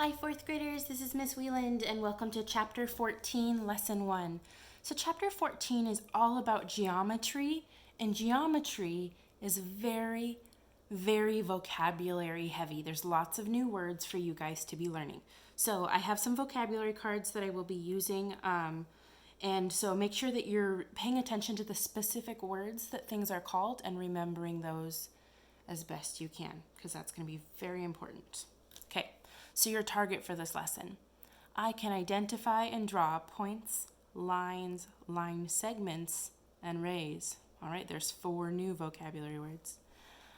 Hi, fourth graders, this is Miss Wieland, and welcome to Chapter 14, Lesson 1. So Chapter 14 is all about geometry, and geometry is very vocabulary heavy. There's lots of new words for you guys to be learning. So I have some vocabulary cards that I will be using, and so make sure that you're paying attention to the specific words that things are called and remembering those as best you can, because that's going to be very important. Okay. So your target for this lesson. I can identify and draw points, lines, line segments, and rays. All right, there's 4 new vocabulary words.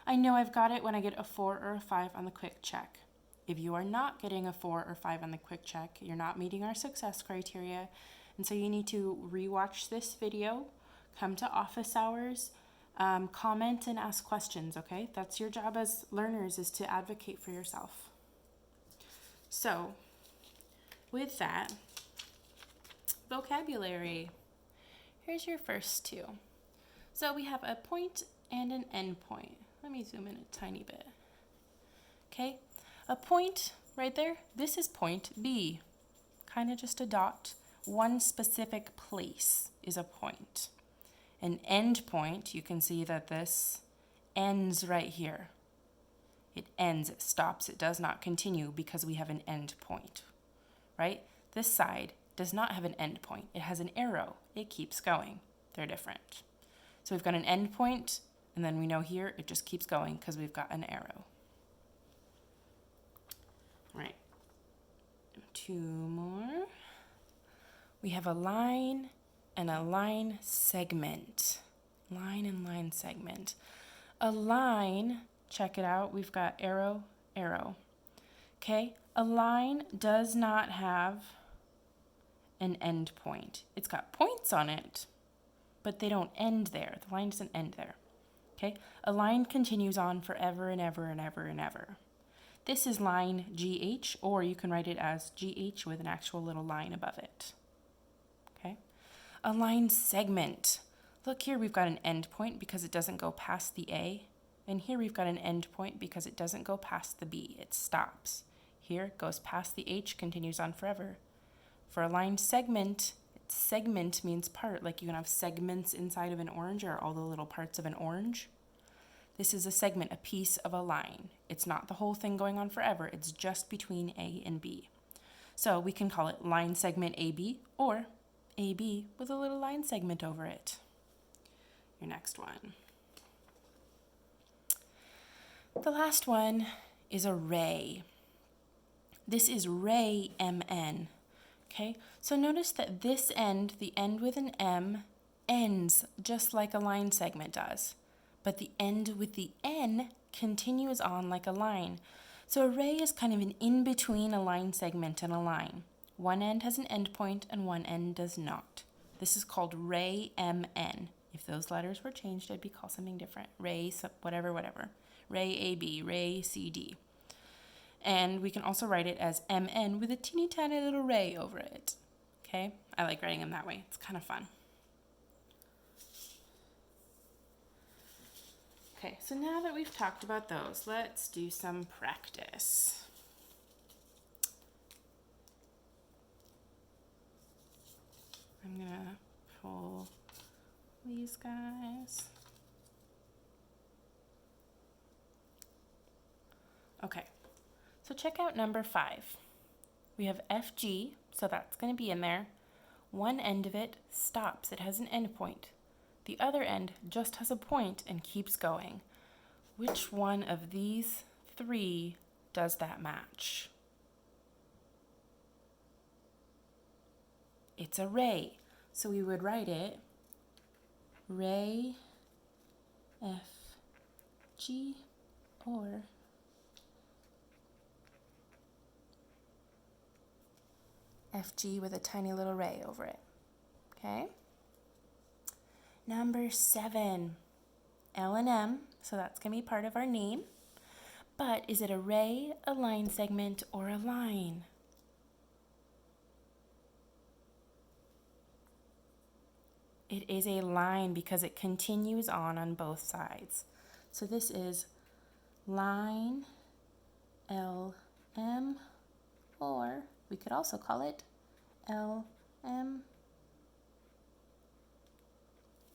I know I've got it when I get a 4 or a 5 on the quick check. If you are not getting a 4 or 5 on the quick check, you're not meeting our success criteria, and so you need to rewatch this video, come to office hours, comment and ask questions, okay? That's your job as learners, is to advocate for yourself. So, with that, vocabulary. Here's your first 2. So we have a point and an end point. Let me zoom in a tiny bit. Okay, a point right there, this is point B. Kind of just a dot. One specific place is a point. An end point, you can see that this ends right here. It ends, it stops, it does not continue because we have an end point, right? This side does not have an end point. It has an arrow. It keeps going. They're different. So we've got an end point, and then we know here it just keeps going because we've got an arrow. All right, 2 more. We have a line and a line segment. Line and line segment. A line, check it out, we've got arrow, arrow. Okay, a line does not have an end point. It's got points on it, but they don't end there. The line doesn't end there. Okay, a line continues on forever and ever and ever and ever. This is line GH, or you can write it as GH with an actual little line above it. Okay, a line segment. Look here, we've got an end point because it doesn't go past the A. And here we've got an end point because it doesn't go past the B. It stops. Here it goes past the H, continues on forever. For a line segment, segment means part. Like you can have segments inside of an orange, or all the little parts of an orange. This is a segment, a piece of a line. It's not the whole thing going on forever. It's just between A and B. So we can call it line segment AB, or AB with a little line segment over it. Your next one. The last one is a ray. This is ray MN. Okay, so notice that this end, the end with an M, ends just like a line segment does. But the end with the N continues on like a line. So a ray is kind of an in-between a line segment and a line. One end has an end point and one end does not. This is called ray MN. If those letters were changed, I'd be called something different. Ray, whatever. Ray AB, ray CD. And we can also write it as MN with a teeny tiny little ray over it. Okay, I like writing them that way. It's kind of fun. Okay, so now that we've talked about those, let's do some practice. I'm gonna pull these guys. Okay, so check out number 5. We have FG, so that's going to be in there. One end of it stops. It has an end point. The other end just has a point and keeps going. Which one of these 3 does that match? It's a ray. So we would write it ray FG, or FG with a tiny little ray over it. Okay? Number 7, L and M, so that's going to be part of our name. But is it a ray, a line segment, or a line? It is a line because it continues on both sides. So this is line LM or we could also call it LM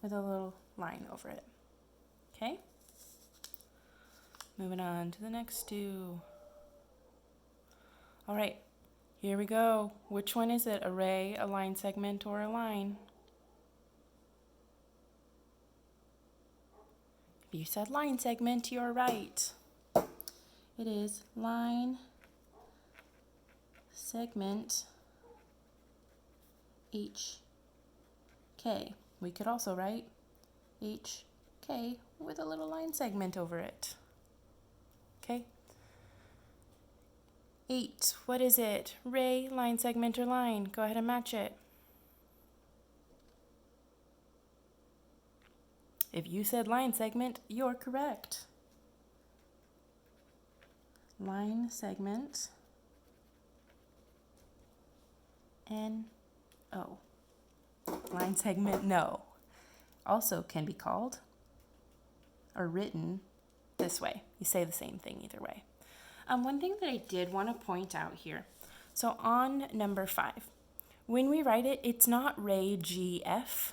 with a little line over it. Okay? Moving on to the next two. All right, here we go. Which one is it? Array, a line segment, or a line? If you said line segment, you're right. It is line segment HK. We could also write HK with a little line segment over it. Okay? 8, what is it? Ray, line segment, or line? Go ahead and match it. If you said line segment, you're correct. Line segment, N-O. Line segment, no. Also can be called or written this way. You say the same thing either way. One thing that I did want to point out here. So on number 5, when we write it, it's not Ray GF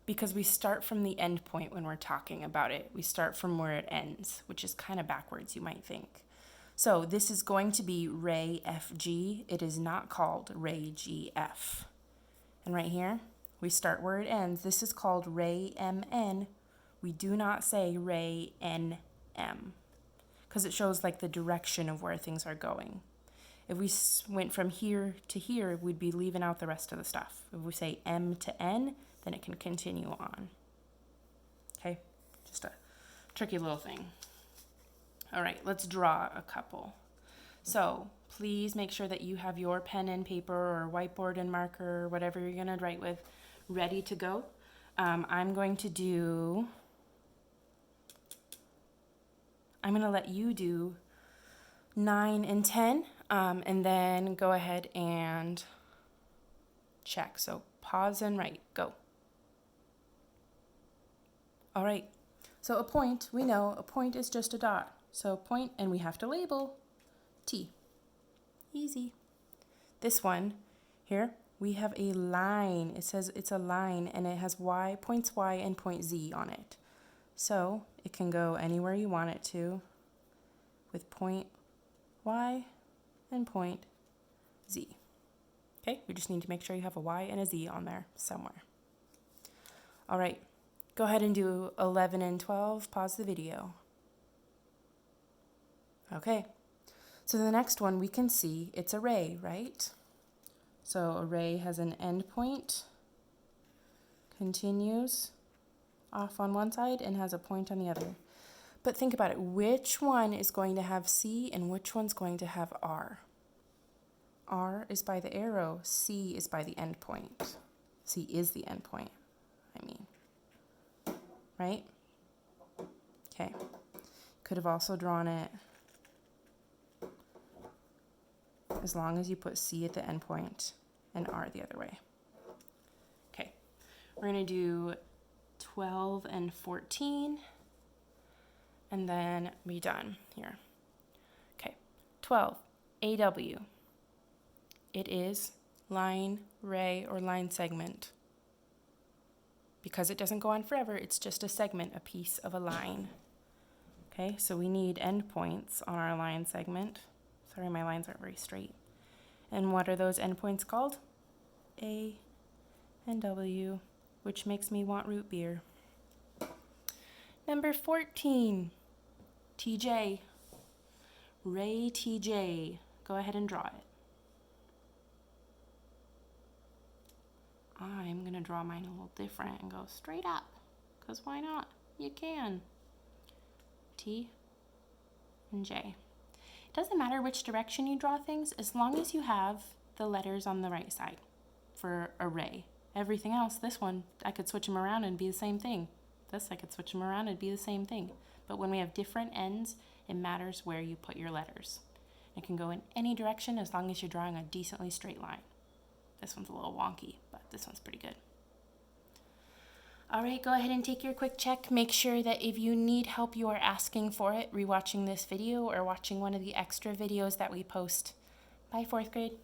because we start from the end point when we're talking about it. We start from where it ends, which is kind of backwards, you might think. So this is going to be Ray FG. It is not called Ray GF. And right here, we start where it ends. This is called Ray MN. We do not say Ray NM because it shows like the direction of where things are going. If we went from here to here, we'd be leaving out the rest of the stuff. If we say M to N, then it can continue on. Okay, just a tricky little thing. All right, let's draw a couple. So please make sure that you have your pen and paper or whiteboard and marker or whatever you're gonna write with ready to go. I'm going to let you do 9 and 10, and then go ahead and check. So pause and write, go. All right, so a point, we know a point is just a dot. So point, and we have to label T. Easy. This one here, we have a line. It says it's a line, and it has Y, points Y and point Z on it. So it can go anywhere you want it to with point Y and point Z. Okay, we just need to make sure you have a Y and a Z on there somewhere. All right, go ahead and do 11 and 12. Pause the video. Okay, so the next one we can see it's array, right? So array has an endpoint, continues off on one side and has a point on the other. But think about it, which one is going to have C and which one's going to have R? R is by the arrow, C is by the endpoint. C is the endpoint, right? Okay, could have also drawn it as long as you put C at the endpoint and R the other way. Okay, we're gonna do 12 and 14, and then be done here. Okay, 12, AW. It is line, ray, or line segment. Because it doesn't go on forever, it's just a segment, a piece of a line. Okay, so we need endpoints on our line segment. Sorry, my lines aren't very straight. And what are those endpoints called? A and W, which makes me want root beer. Number 14, TJ. Ray TJ. Go ahead and draw it. I'm gonna draw mine a little different and go straight up, because why not? You can. T and J. It doesn't matter which direction you draw things as long as you have the letters on the right side for array. Everything else, this one, I could switch them around and be the same thing. This, I could switch them around and be the same thing. But when we have different ends, it matters where you put your letters. It can go in any direction as long as you're drawing a decently straight line. This one's a little wonky, but this one's pretty good. All right, go ahead and take your quick check. Make sure that if you need help, you are asking for it, rewatching this video or watching one of the extra videos that we post Bye, fourth grade.